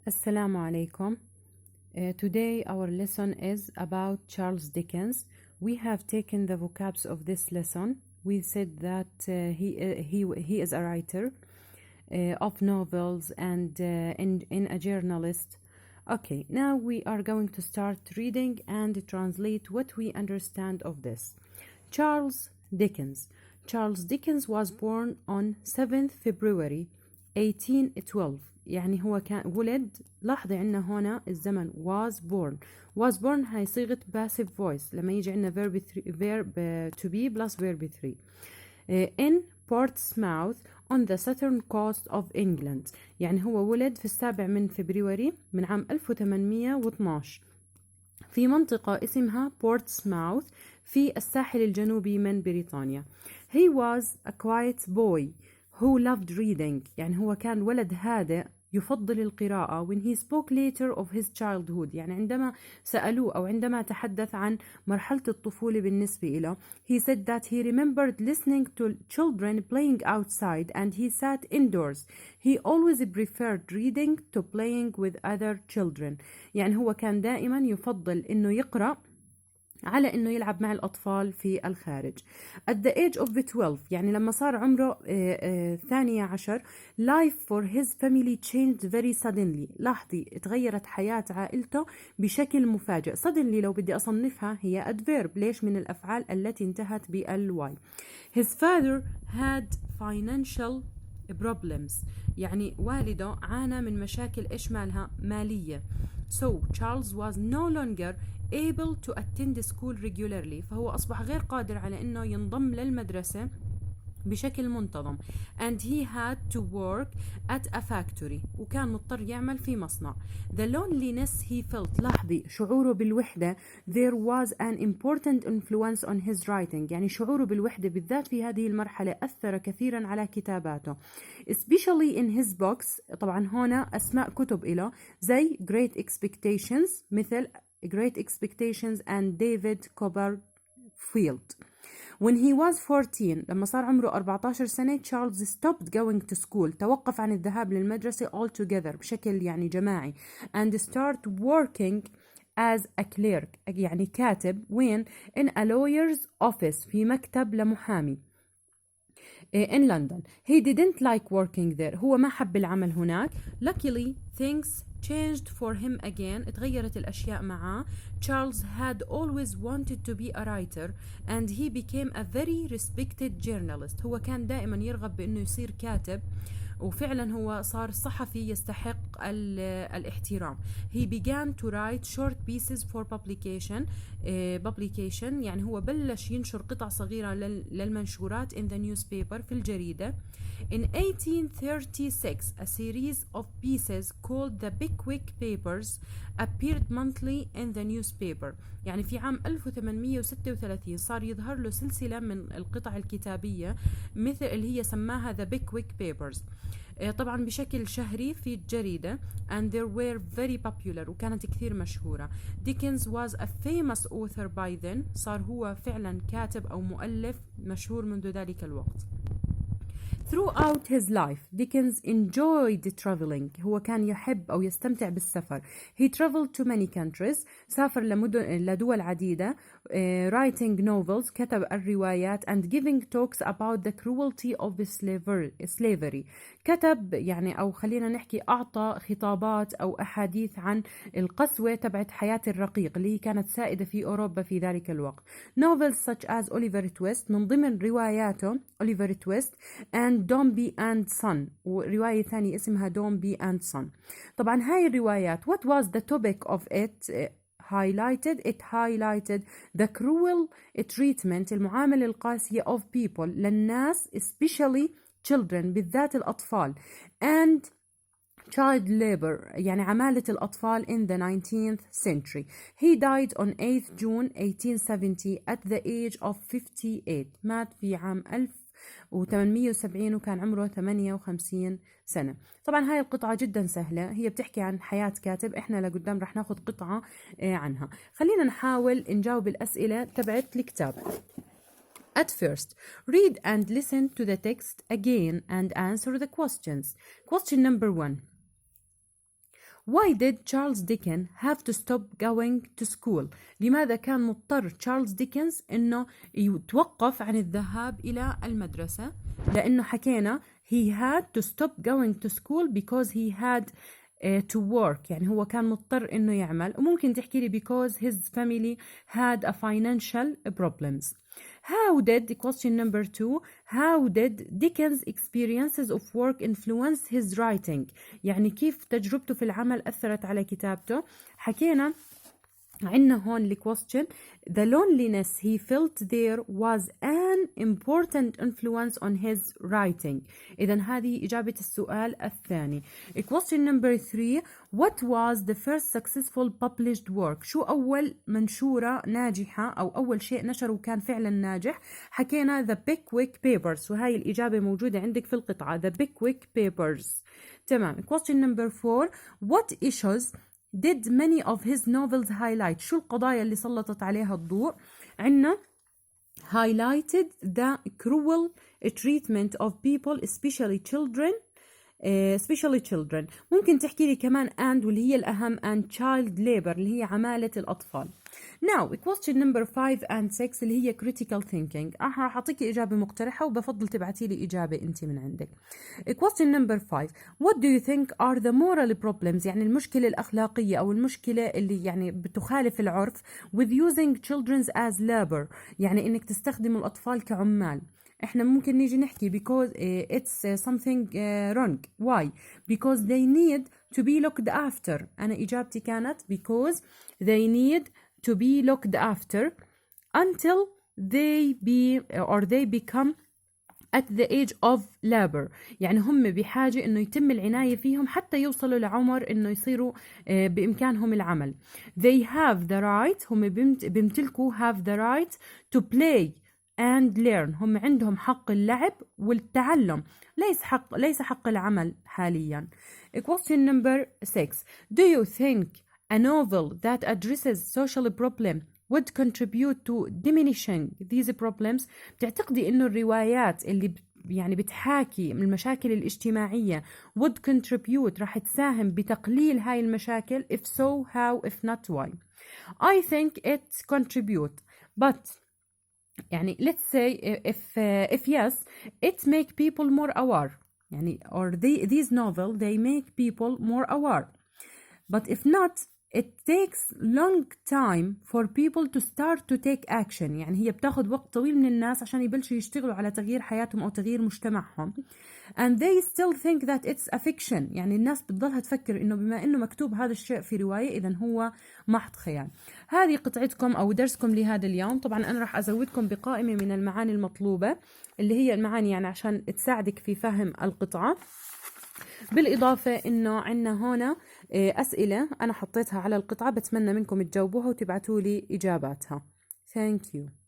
Assalamu alaikum. Today our lesson is about Charles Dickens. We have taken the vocabs of this lesson. We said that he is a writer of novels and in a journalist. Okay, now we are going to start reading and translate what we understand of this. Charles Dickens. Charles Dickens was born on 7th February 1812. يعني هو كان ولد. لاحظي عنا هنا الزمن was born هاي صيغة passive voice لما يجي عنا verb to be plus verb 3 in Portsmouth on the southern coast of England. يعني هو ولد في 7 من فبراير من عام 1812 في منطقة اسمها بورتسماوث في الساحل الجنوبي من بريطانيا. He was a quiet boy who loved reading. يعني هو كان ولد هادئ يفضل القراءة. when he spoke later of his childhood يعني عندما سألوه أو عندما تحدث عن مرحلة الطفولة بالنسبة له he said that he remembered listening to children playing outside and he sat indoors. He always preferred reading to playing with other children. يعني هو كان دائما يفضل إنه يقرأ على إنه يلعب مع الأطفال في الخارج. At the age of 12 يعني لما صار عمره 12 life for his family changed very suddenly. لاحظي تغيرت حياة عائلته بشكل مفاجئ. suddenly لو بدي أصنفها هي adverb. ليش؟ من الأفعال التي انتهت بالواي. His father had financial problems. يعني والده عانى من مشاكل إيش مالها؟ مالية. So Charles was no longer able to attend school regularly. فهو أصبح غير قادر على إنه ينضم للمدرسة بشكل منتظم. and he had to work at a factory. وكان مضطر يعمل في مصنع. the loneliness he felt. لاحظي شعوره بالوحدة. there was an important influence on his writing. يعني شعوره بالوحدة بالذات في هذه المرحلة أثر كثيرا على كتاباته. especially in his books. طبعا هنا أسماء كتب له زي Great Expectations مثل Great Expectations and David Copperfield. When he was 14 لما صار عمره 14 سنة Charles stopped going to school. توقف عن الذهاب للمدرسة altogether بشكل يعني جماعي and start working as a clerk يعني كاتب. وين؟ in a lawyer's office في مكتب لمحامي in London. He didn't like working there. هو ما حب العمل هناك. Luckily things changed for him again. اتغيرت الأشياء معاه. Charles had always wanted to be a writer and he became a very respected journalist. هو كان دائما يرغب بأنه يصير كاتب وفعلا هو صار صحفي يستحق الاحترام. He began to write short pieces for publication. يعني هو بلش ينشر قطع صغيرة للمنشورات in the newspaper في الجريدة. In 1836 a series of pieces called the Pickwick Papers appeared monthly in the newspaper. يعني في عام 1836 صار يظهر له سلسلة من القطع الكتابية مثل اللي هي سماها the Pickwick Papers. طبعا بشكل شهري في الجريدة and they were very popular وكانت كثير مشهورة. Dickens was a famous author by then. صار هو فعلا كاتب أو مؤلف مشهور منذ ذلك الوقت. Throughout his life, Dickens enjoyed traveling. هو كان يحب أو يستمتع بالسفر. He traveled to many countries. سافر لدول عديدة. Writing novels. كتب الروايات and giving talks about the cruelty of slavery. كتب يعني أو خلينا نحكي أعطى خطابات أو أحاديث عن القسوة تبعت حياة الرقيق اللي كانت سائدة في أوروبا في ذلك الوقت. Novels such as Oliver Twist. من ضمن رواياته Oliver Twist and Dombey and Son. ورواية ثانية اسمها Dombey and Son. طبعا هاي الروايات what was the topic of it highlighted the cruel treatment المعاملة القاسية of people للناس especially children بالذات الأطفال and child labor يعني عمالة الأطفال in the 19th century. He died on 8th June 1870 at the age of 58. مات في عام 1870 وكان عمره 58 سنة. طبعا هاي القطعة جدا سهلة. هي بتحكي عن حياة كاتب. احنا لقدام رح ناخد قطعة عنها. خلينا نحاول نجاوب الأسئلة تبعت الكتاب. At first, read and listen to the text again and answer the questions. Question number 1. Why did Charles Dickens have to stop going to school? لماذا كان مضطر تشارلز ديكنز إنه يتوقف عن الذهاب إلى المدرسة؟ لأنه حكينا he had to stop going to school because he had to work. يعني هو كان مضطر إنه يعمل. وممكن تحكي لي because his family had a financial problems. How did, question number 2, how did Dickens' experiences of work influence his writing? يعني كيف تجربته في العمل أثرت على كتابته؟ حكينا عنا هون الكويستشن the loneliness he felt there was an important influence on his writing. إذن هذه إجابة السؤال الثاني. question number 3, what was the first successful published work? شو أول منشورة ناجحة أو أول شيء نشره كان فعلا ناجح؟ حكينا the Pickwick Papers، وهاي الإجابة موجودة عندك في القطعة the Pickwick Papers. تمام. question number 4, what issues did many of his novels highlight؟ شو القضايا اللي سلطت عليها الضوء؟ عنا highlighted the cruel treatment of people especially children. ممكن تحكي لي كمان and واللي هي الأهم and child labor اللي هي عمالة الأطفال. Now question number 5 and 6 اللي هي critical thinking. راح أعطيكي إجابة مقترحة وبفضل تبعتي لي إجابة أنت من عندك. question number 5, what do you think are the moral problems؟ يعني المشكلة الأخلاقية أو المشكلة اللي يعني بتخالف العرف with using children as labor، يعني إنك تستخدم الأطفال كعمال. احنا ممكن نيجي نحكي because it's something wrong. Why? Because they need to be looked after. أنا إجابتي كانت because they need to be looked after until they become at the age of labor. يعني هم بحاجة إنه يتم العناية فيهم حتى يوصلوا لعمر إنه يصيروا بإمكانهم العمل. They have the right، هم بيمتلكوا have the right to play and learn. هم عندهم حق اللعب والتعلم، ليس حق العمل حاليا. question number 6, do you think a novel that addresses social problem would contribute to diminishing these problems؟ بتعتقدي إنه الروايات اللي يعني بتحاكي المشاكل الاجتماعية would contribute راح تساهم بتقليل هاي المشاكل؟ if so how, if not why? I think it contribute, but يعني let's say if yes it make people more aware. يعني or these novel they make people more aware, but if not it takes long time for people to start to take action. يعني هي بتاخد وقت طويل من الناس عشان يبلشوا يشتغلوا على تغيير حياتهم أو تغيير مجتمعهم. and they still think that it's a fiction. يعني الناس بتضلها تفكر إنه بما إنه مكتوب هذا الشيء في رواية إذن هو محض خيال. هذه قطعتكم أو درسكم لهذا اليوم. طبعا أنا راح أزودكم بقائمة من المعاني المطلوبة اللي هي المعاني يعني عشان تساعدك في فهم القطعة. بالإضافة إنه عنا هنا أسئلة أنا حطيتها على القطعة، بتمنى منكم تجاوبوها وتبعتوا لي إجاباتها. Thank you.